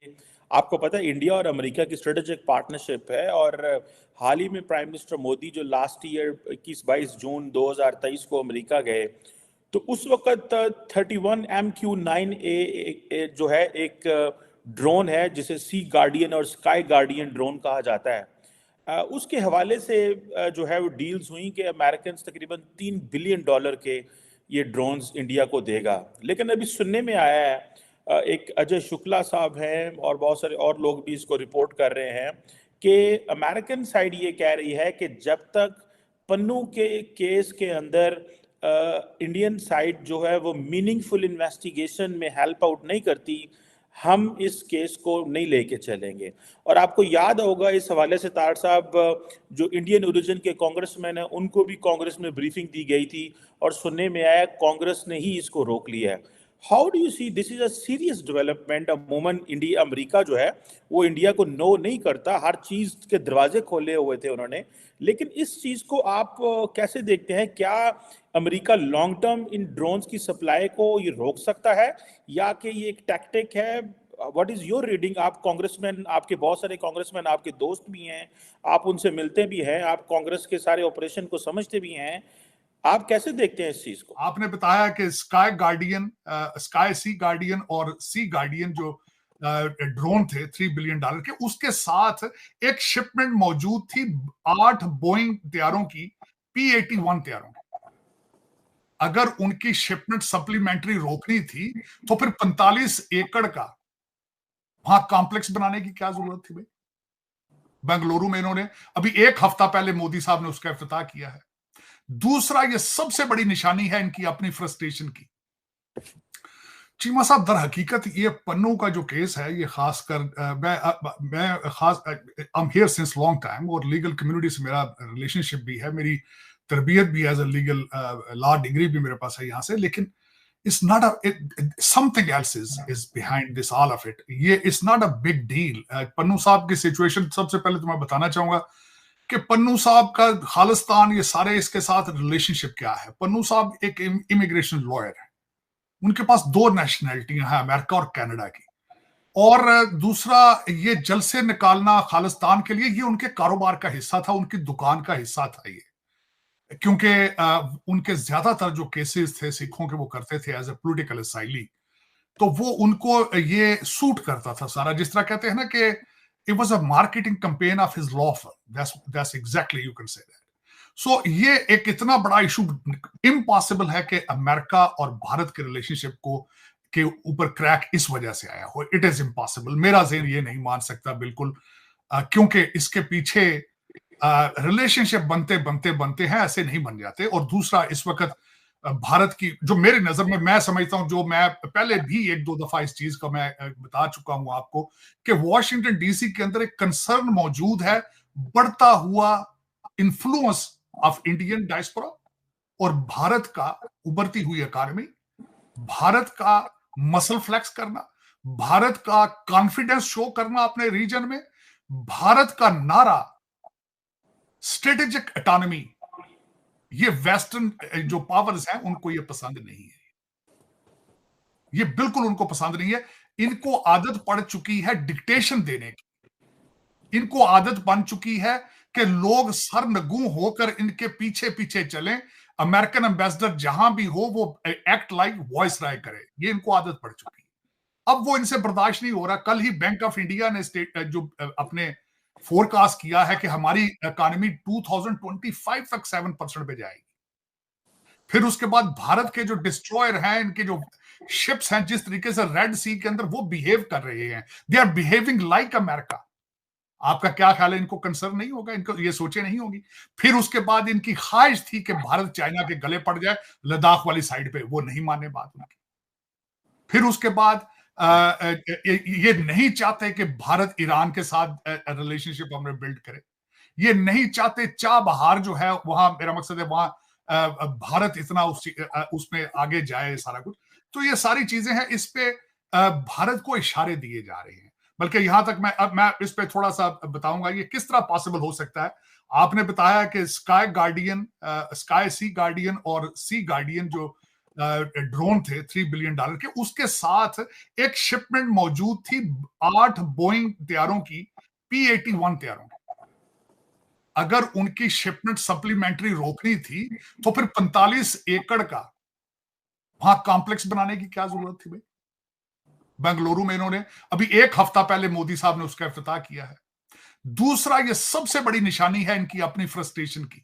आपको पता है इंडिया और अमेरिका की स्ट्रेटेजिक पार्टनरशिप है, और हाल ही में प्राइम मिनिस्टर मोदी जो लास्ट ईयर 21-22 जून 2023 को अमेरिका गए, तो उस वक्त 31 MQ-9A जो है एक ड्रोन है जिसे सी गार्डियन और स्काई गार्डियन ड्रोन कहा जाता है। उसके हवाले से जो है वो डील्स हुई कि अमेरिकन तकरीबन $3 बिलियन के ये ड्रोन्स इंडिया को देगा। लेकिन अभी सुनने में आया है, एक अजय शुक्ला साहब हैं और बहुत सारे और लोग भी इसको रिपोर्ट कर रहे हैं कि अमेरिकन साइड ये कह रही है कि जब तक पन्नू के केस के अंदर इंडियन साइड जो है वो मीनिंगफुल इन्वेस्टिगेशन में हेल्प आउट नहीं करती, हम इस केस को नहीं लेके चलेंगे। और आपको याद होगा इस हवाले से तार साहब, जो इंडियन ओरिजिन के कांग्रेसमैन हैं उनको भी कांग्रेस में ब्रीफिंग दी गई थी और सुनने में आया कांग्रेस ने ही इसको रोक लिया है। How do you see this is a serious development. अमूमन इंडिया अमेरिका जो है वो इंडिया को नो नहीं करता, हर चीज के दरवाजे खोले हुए थे उन्होंने। लेकिन इस चीज को आप कैसे देखते हैं? क्या America long term in drones की सप्लाई को ये रोक सकता है, या कि ये एक टैक्टिक है? What is your reading? आप कांग्रेसमैन, आपके बहुत सारे कांग्रेसमैन आपके दोस्त भी हैं, आप उनसे मिलते भी हैं, आप कांग्रेस के सारे ऑपरेशन को समझते भी हैं, आप कैसे देखते हैं इस चीज को? आपने बताया कि स्काई गार्डियन, स्काई सी गार्डियन और सी गार्डियन जो ड्रोन थे $3 बिलियन के, उसके साथ एक शिपमेंट मौजूद थी 8 बोइंग तैयारों की, P-81 तैयारों की। अगर उनकी शिपमेंट सप्लीमेंट्री रोकनी थी तो फिर 45 एकड़ का वहां कॉम्प्लेक्स बनाने की क्या जरूरत थी भाई? बेंगलुरु में इन्होंने अभी 1 हफ्ता पहले मोदी साहब ने उसका इफ्तिताह किया है। दूसरा, ये सबसे बड़ी निशानी है इनकी अपनी फ्रस्ट्रेशन की। चीमा साहब, दर हकीकत ये पन्नू का जो केस है, ये खासकर मैं खास I am here since long time, और लीगल कम्युनिटी से मेरा रिलेशनशिप भी है, मेरी तरबियत भी as a legal law degree भी मेरे पास है यहाँ से। लेकिन it's not something else is behind this all of it. ये it's not a big deal. Pannu साहब की सिचुएशन सबसे पहले तो मैं बताना चाहूंगा कि पन्नू साहब का खालिस्तान, ये सारे इसके साथ रिलेशनशिप क्या है। पन्नू साहब एक इमिग्रेशन लॉयर है, उनके पास 2 नेशनैलिटियां हैं, अमेरिका और कनाडा की। और दूसरा, ये जलसे निकालना खालिस्तान के लिए ये उनके कारोबार का हिस्सा था, उनकी दुकान का हिस्सा था ये। क्योंकि उनके ज्यादातर जो केसेस थे सिखों के, वो करते थे एज ए पोलिटिकल असाइली, तो वो उनको ये सूट करता था सारा। जिस तरह कहते हैं ना कि it was a marketing campaign of his law firm, that's exactly you can say that. So ये एक इतना बड़ा इशू इम्पॉसिबल है कि अमेरिका और भारत के रिलेशनशिप को के ऊपर क्रैक इस वजह से आया हो। It is impossible. मेरा ज़हन ये नहीं मान सकता बिल्कुल, क्योंकि इसके पीछे रिलेशनशिप बनते बनते बनते हैं, ऐसे नहीं बन जाते। और दूसरा, इस वक्त भारत की जो मेरी नजर में, मैं समझता हूं, जो मैं पहले भी 1-2 दफा इस चीज का मैं बता चुका हूं आपको, कि वॉशिंगटन डीसी के अंदर एक कंसर्न मौजूद है, बढ़ता हुआ इन्फ्लुएंस ऑफ इंडियन डायस्पोरा और भारत का उभरती हुई इकॉनमी, भारत का मसल फ्लेक्स करना, भारत का कॉन्फिडेंस शो करना अपने रीजन में, भारत का नारा स्ट्रेटेजिक ऑटोनॉमी, ये वेस्टर्न जो पावर्स हैं उनको ये पसंद नहीं है। ये बिल्कुल उनको पसंद नहीं है। इनको आदत पड़ चुकी है डिक्टेशन देने की। इनको आदत बन चुकी है कि लोग सरनगू होकर इनके पीछे पीछे चलें, अमेरिकन एम्बेसडर जहां भी हो वो एक्ट लाइक वॉइस राय करे। ये इनको आदत पड़ चुकी है। अब वो इनसे बर्दाश्त नहीं हो रहा। कल ही बैंक ऑफ इंडिया ने जो अपने फोरकास्ट किया है कि हमारी इकोनॉमी 2025 तक 7% पे जाएगी। फिर उसके बाद भारत के जो डिस्ट्रॉयर हैं, इनके जो शिप्स हैं, जिस तरीके से रेड सी के अंदर वो बिहेव कर रहे हैं, they are behaving like America. आपका क्या ख्याल है? इनको कंसर्न नहीं होगा? इनको ये सोचे नहीं होगी? फिर उसके बाद इनकी ख्वाहिश थी कि भारत चाइना के गले पड़ जाए लद्दाख वाली साइड पे, वो नहीं माने बात उनकी। फिर उसके बाद ये नहीं चाहते कि भारत ईरान के साथ रिलेशनशिप हमें बिल्ड करे। ये नहीं चाहते चाबहार जो है वहां, मेरा मकसद है वहां भारत इतना उसमें आगे जाए सारा कुछ। तो ये सारी चीजें हैं, इस पे भारत को इशारे दिए जा रहे हैं। बल्कि यहां तक मैं इस पे थोड़ा सा बताऊंगा ये किस तरह पॉसिबल हो सकता है। आपने बताया कि स्काई गार्डियन, स्काई सी गार्डियन और सी गार्डियन जो ड्रोन थे $3 बिलियन के, उसके साथ एक शिपमेंट मौजूद थी 8 बोइंग तैयारों की, P-81 तैयारों की। अगर उनकी शिपमेंट सप्लीमेंट्री रोकनी थी तो फिर 45 एकड़ का वहां कॉम्प्लेक्स बनाने की क्या जरूरत थी भाई? बेंगलुरु में इन्होंने अभी 1 हफ्ता पहले मोदी साहब ने उसका इफ्तिताह किया है। दूसरा, ये सबसे बड़ी निशानी है इनकी अपनी फ्रस्ट्रेशन की।